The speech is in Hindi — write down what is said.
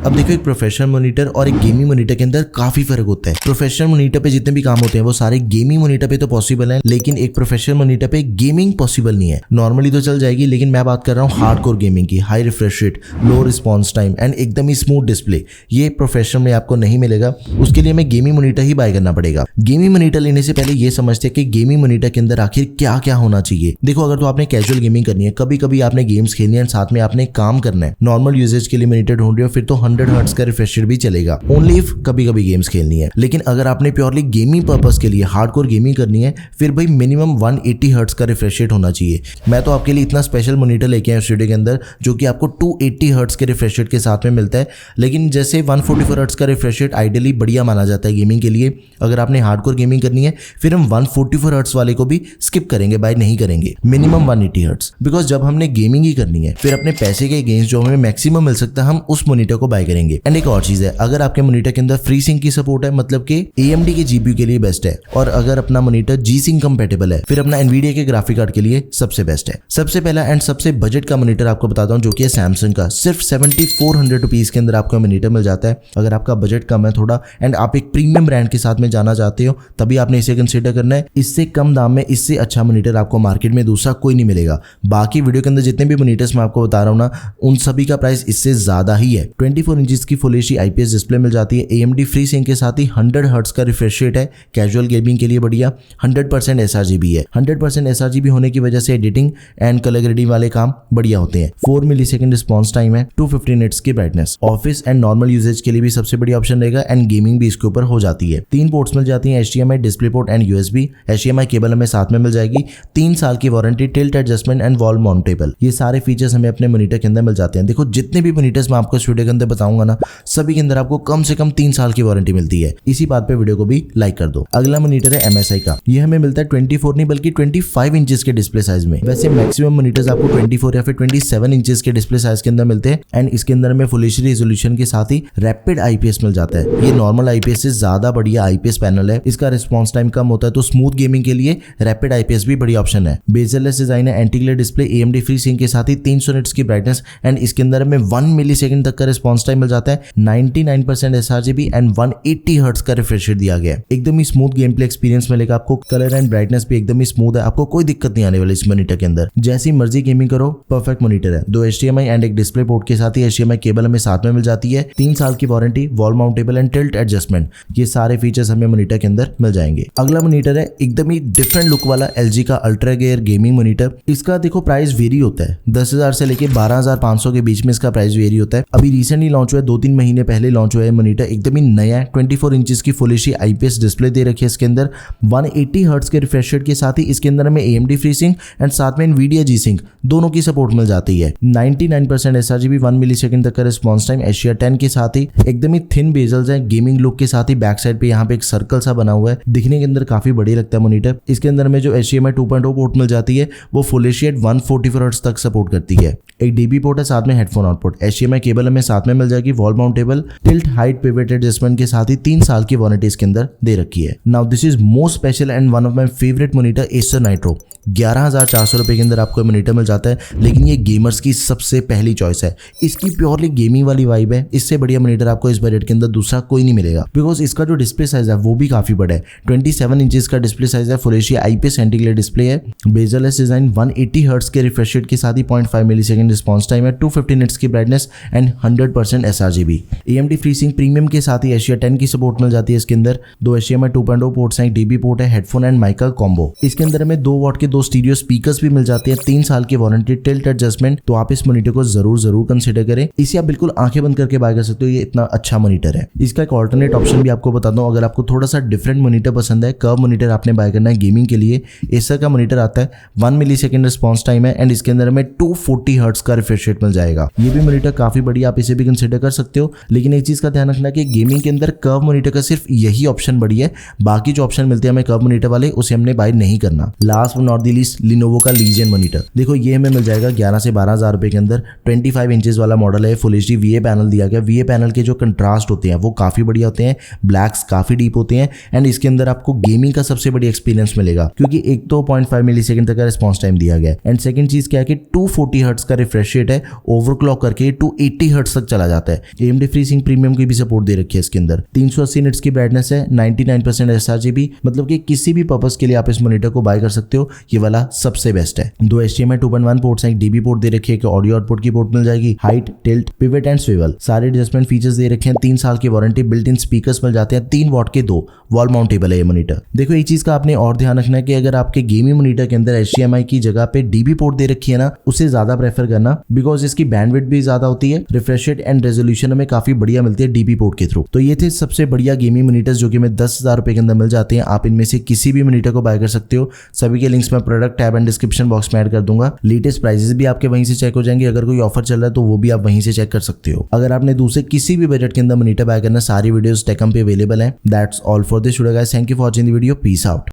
अब देखो एक प्रोफेशनल मॉनिटर और एक गेमिंग मॉनिटर के अंदर काफी फर्क होता है। प्रोफेशनल मॉनिटर पे जितने भी काम होते हैं वो सारे गेमिंग मॉनिटर पे तो पॉसिबल है, लेकिन एक प्रोफेशनल मॉनिटर पे गेमिंग पॉसिबल नहीं है। नॉर्मली तो चल जाएगी, लेकिन मैं बात कर रहा हूँ हार्डकोर गेमिंग की, high refresh rate, low response time and एकदम ही स्मूथ डिस्प्ले। ये प्रोफेशनल में आपको नहीं मिलेगा, उसके लिए हमें गेमिंग मॉनिटर ही बाय करना पड़ेगा। गेमिंग मॉनिटर लेने से पहले ये समझते हैं कि गेमिंग मॉनिटर के अंदर आखिर क्या क्या होना चाहिए। देखो अगर तो आपने कैजुअल गेमिंग करनी है, कभी कभी आपने गेम्स खेलनी है, साथ में आपने काम करना है, नॉर्मल यूजेज के लिए मॉनिटर ढूंढ रहे हो, फिर तो 100 हर्ट्ज का रिफ्रेश रेट भी चलेगा, ओनली इफ कभी कभी गेम्स खेलनी है। लेकिन अगर आपने प्योरली गेमिंग पर्पस के लिए हार्डकोर गेमिंग करनी है, फिर भाई मिनिमम 180 हर्ट्ज का रिफ्रेश रेट होना चाहिए। मैं तो आपके लिए इतना स्पेशल मॉनिटर लेके आया स्टूडियो के अंदर जो कि आपको 280 हर्ट्ज के रिफ्रेश रेट के साथ में मिलता है। लेकिन जैसे 144 हर्ट्ज का रिफ्रेश रेट आइडियली बढ़िया माना जाता है गेमिंग के लिए, अगर आपने हार्डकोर गेमिंग करनी है फिर हम 144 हर्ट्ज वाले को भी स्किप करेंगे, बाय नहीं करेंगे, मिनिमम 180 हर्ट्ज। बिकॉज जब हमने गेमिंग ही करनी है, फिर अपने पैसे के गेम्स जो हमें मैक्सिमम मिल सकता है, हम उस मॉनिटर को बाय करेंगे। एंड एक और चीज है, अगर आपके मॉनिटर के अंदर फ्री सिंक की सपोर्ट है, मतलब कि AMD के GPU के लिए बेस्ट है, और अगर अपना मॉनिटर G-Sync कंपेटेबल है, फिर अपना NVIDIA के ग्राफिक कार्ड के लिए सबसे बेस्ट है। सबसे पहला एंड सबसे बजट का मॉनिटर आपको बताता हूं, जो कि है सैमसंग का। सिर्फ 7400 रुपीज के अंदर आपको मॉनिटर मिल जाता है। अगर आपका बजट कम है थोड़ा एंड आप एक प्रीमियम ब्रांड के साथ में जाना चाहते हो, तभी आपने इसे कंसीडर करना है। इससे कम दाम में इससे अच्छा मॉनिटर आपको मार्केट में दूसरा कोई नहीं मिलेगा। बाकी वीडियो के अंदर जितने भी मॉनिटर्स मैं आपको बता रहा हूं ना, उन सभी का प्राइस इससे ज्यादा ही है। 24 इंचेस की फुल HD IPS डिस्प्ले मिल जाती है, AMD फ्री सिंक के साथ ही 100 हर्ट्ज का रिफ्रेश रेट है, कैजुअल गेमिंग के लिए बढ़िया। 100% sRGB है। 100% sRGB होने की वजह से एडिटिंग एंड कलर ग्रेडिंग वाले काम बढ़िया होते हैं। 4 मिलीसेकंड रिस्पॉन्स टाइम है, 250 निट्स की ब्राइटनेस। ऑफिस एंड नॉर्मल यूजेज के लिए भी सबसे बड़ी ऑप्शन रहेगा एंड गेमिंग भी इसके ऊपर हो जाती है। 3 पोर्ट्स मिल जाती हैं, HDMI, display port and USB। HDMI cable हमें साथ में मिल जाएगी, 3 साल की warranty, tilt adjustment and wall mountable. ये सारे फीचर्स हमें अपने मॉनिटर के अंदर मिल जाते हैं। देखो जितने भी मॉनिटर्स मैं आपको वीडियो के अंदर बताऊंगा ना, सभी के अंदर आपको कम से कम 3 साल की वारंटी मिलती है। इसी बात पे वीडियो को भी लाइक कर दो। अगला मॉनिटर है MSI का। ये हमें मिलता है 24 नहीं बल्कि 25 इंचेस के डिस्प्ले साइज में। वैसे मैक्सिमम मॉनिटर्स आपको 24 या फिर 27 इंचेस के डिस्प्ले साइज के अंदर मिलते हैं एंड इसके अंदर में फुल HD रेजोल्यूशन के साथ ही रैपिड IPS मिल जाता है। ये नॉर्मल IPS से ज्यादा बढ़िया IPS पैनल है। इसका रिस्पॉन्स टाइम कम होता है, तो स्मूथ गेमिंग के लिए रैपिड IPS भी बड़ी ऑप्शन है। बेजलेस डिजाइन है, anti glare display, AMD free sink के साथ ही 300 निट्स की ब्राइटनेस एंड इसके अंदर में 1 मिलीसेकंड तक का रिस्पॉन्स टाइम मिल जाता है। 99% sRGB एंड 180 हर्ट्ज का रिफ्रेश रेट दिया गया है। एकदम ही स्मूथ गेम प्ले एक्सपीरियंस मिलेगा आपको। कलर एंड ब्राइटनेस भी एकदम ही स्मूथ है, आपको कोई दिक्कत नहीं आने वाली इस मॉनिटर के अंदर। जैसी मर्जी गेमिंग करो, परफेक्ट मॉनिटर है। 2 HDMI एंड एक डिस्प्ले पोर्ट के साथ ही HDMI केबल हमें साथ में मिल जाती है। 3 साल की warranty, wall mountable and tilt adjustment, ये सारे फीचर्स हमें मॉनिटर के अंदर मिल जाएंगे। अगला मॉनिटर है एकदम ही डिफरेंट लुक वाला LG का अल्ट्रा गेयर गेमिंग मॉनिटर। इसका देखो प्राइस वेरी होता है, 10,000 से लेके 12,500 के बीच में इसका प्राइस वेरी होता है। अभी रिसेंटली लॉन्च हुआ है, 2-3 महीने पहले लॉन्च हुआ है मॉनिटर, एकदम ही नया है। 24 इंचेस की फुल HD IPS डिस्प्ले दे रखी है इसके अंदर। 180 हर्ट्ज के रिफ्रेश रेट के साथ ही इसके अंदर हमें AMD फ्री सिंक एंड साथ में NVIDIA G-Sync दोनों की सपोर्ट मिल जाती है। 99% sRGB, 1 मिलीसेकंड तक का रिस्पॉन्स टाइम, HDR10 के साथ ही एकदम ही थिन बेजल्स है, गेमिंग लुक के साथ ही बैक साइड पे यहाँ पे एक सर्कल सा बना हुआ है, दिखने के अंदर काफी बढ़िया लगता है मॉनिटर। इसके अंदर में जो HDMI 2.0 पोर्ट मिल जाती है वो फुल HD at 144 हर्ट्ज तक सपोर्ट करती है। एक DB पोर्ट है, साथ में हेडफोन आउटपुट। HDMI केबल हमें साथ में मिल जाएगी, wall mountable, tilt height pivot adjustment के साथ ही 3 साल की वारंटी इसके अंदर दे रखी है। Now this is most special and one of my favourite monitor, Acer nitro. 11,400 रुपए के अंदर आपको मॉनिटर मिल जाता है, लेकिन ये गेमर्स की सबसे पहली चॉइस है। इसकी प्योरली गेमिंग वाली वाइब है। इससे बढ़िया मॉनिटर आपको इस बजट के अंदर दूसरा कोई नहीं मिलेगा, बिकॉज इसका जो डिस्प्ले साइज है वो भी काफी बड़ा है। 27 इंचेस का डिस्प्ले साइज है, full HD IPS anti glare display है, बेजलेस डिजाइन, 180 हर्ट्ज के रिफ्रेश रेट के साथ ही 0.5 मिलीसेकंड रिस्पॉन्स टाइम है, 250 निट्स की brightness and 100% sRGB। AMD free sink premium के साथ ही HDR10 की सपोर्ट मिल जाती है इसके अंदर। 2 HDMI 2.0 पोर्ट्स हैं, एक DB पोर्ट है, हेडफोन एंड माइक का कॉम्बो। इसके अंदर हमें 2 वॉट के 2 स्टीरियो स्पीकर्स भी मिल जाते हैं, 3 साल की वारंटी, टिल्ट एडजस्टमेंट। तो आप इस मॉनिटर को जरूर कंसीडर करें। इसे आप बिल्कुल आंखें बंद करके बाय कर सकते हो, ये इतना अच्छा मॉनिटर है। इसका एक ऑल्टरनेट ऑप्शन भी आपको बताता हूँ, अगर आपको थोड़ा सा डिफरेंट मॉनिटर पसंद है, कर्व मॉनिटर आपने बाय करना है गेमिंग के लिए, एसर का मॉनिटर आता है, 1 मिलीसेकंड रिस्पॉन्स टाइम है एंड इसके अंदर हमें 240 हर्ट्ज का रिफ्रेश रेट मिल जाएगा। ये भी मॉनिटर काफी बढ़िया, आप इसे भी कंसीडर कर सकते हो। लेकिन एक चीज का ध्यान रखना कि गेमिंग के अंदर कर्व मॉनिटर का सिर्फ यही ऑप्शन बढ़िया है, बाकी जो ऑप्शन मिलते हैं हमें कर्व मॉनिटर वाले, उसे हमने बाय नहीं करना। Last but not the least, Lenovo का लीजियन मॉनिटर। देखो ये हमें मिल जाएगा 11 से 12,000 रुपए के अंदर। 25 इंचेस वाला मॉडल है, फुल HD VA पैनल दिया गया। VA पैनल के जो कंट्रास्ट होते हैं वो काफी बढ़िया होते हैं, ब्लैक्स काफी डीप होते हैं एंड इसके अंदर आपको गेमिंग का सबसे बड़ी एक्सपीरियंस मिलेगा, क्योंकि एक तो 0.5 मिलीसेकंड तक का रिस्पॉन्स टाइम दिया गया है एंड सेकंड चीज क्या है कि 240 हर्ट्ज का रिफ्रेश रेट है ओवरक्लॉक करके 280 हर्ट्ज तक चला जाता है। AMD FreeSync प्रीमियम की भी सपोर्ट दे रखी है इसके अंदर। 380 निट्स की ब्राइटनेस है, 99% sRGB, मतलब कि किसी भी पर्पस के लिए आप इस मॉनिटर को बाय कर सकते हो। ये वाला सबसे बेस्ट है। 2 HDMI 2.1 पोर्ट्स हैं, एक DB पोर्ट दे रखी है, एक ऑडियो आउटपुट की पोर्ट मिल जाएगी, height, tilt, pivot and swivel, सारे एडजस्टमेंट फीचर्स दे रखे हैं। 3 साल की वारंटी, बिल्ट इन स्पीकर्स मिल जाते हैं, 3 वॉट के 2 वॉल माउंटेबल है ये मॉनिटर। देखो एक चीज का आपने और ध्यान रखना है कि अगर आपके गेमिंग मॉनिटर के अंदर HDMI की जगह पे DB पोर्ट दे रखी है ना, उसे ज्यादा प्रेफर करना, बिकॉज इसकी बैंडविड्थ भी ज्यादा होती है, रिफ्रेश रेट एंड रेजोल्यूशन हमें काफी बढ़िया मिलती है DB पोर्ट के थ्रू। तो ये थे सबसे बढ़िया गेमिंग मॉनिटर्स जो कि हमें 10,000 रुपए के अंदर मिल जाते हैं। आप इनमें से किसी भी मॉनिटर को बाय कर सकते हो। सभी के लिंक्स मैं product tab and description box में ऐड कर दूंगा। लेटेस्ट प्राइसेस भी आपके वहीं से चेक हो जाएंगे। अगर कोई ऑफर चल रहा है तो वो भी आप वहीं से चेक कर सकते हो। अगर आपने दूसरे किसी भी बजट के अंदर मॉनिटर बाय करना, सारी वीडियोस टेकम पे अवेलेबल है। That's all for this video guys, thank you for watching the video, peace out.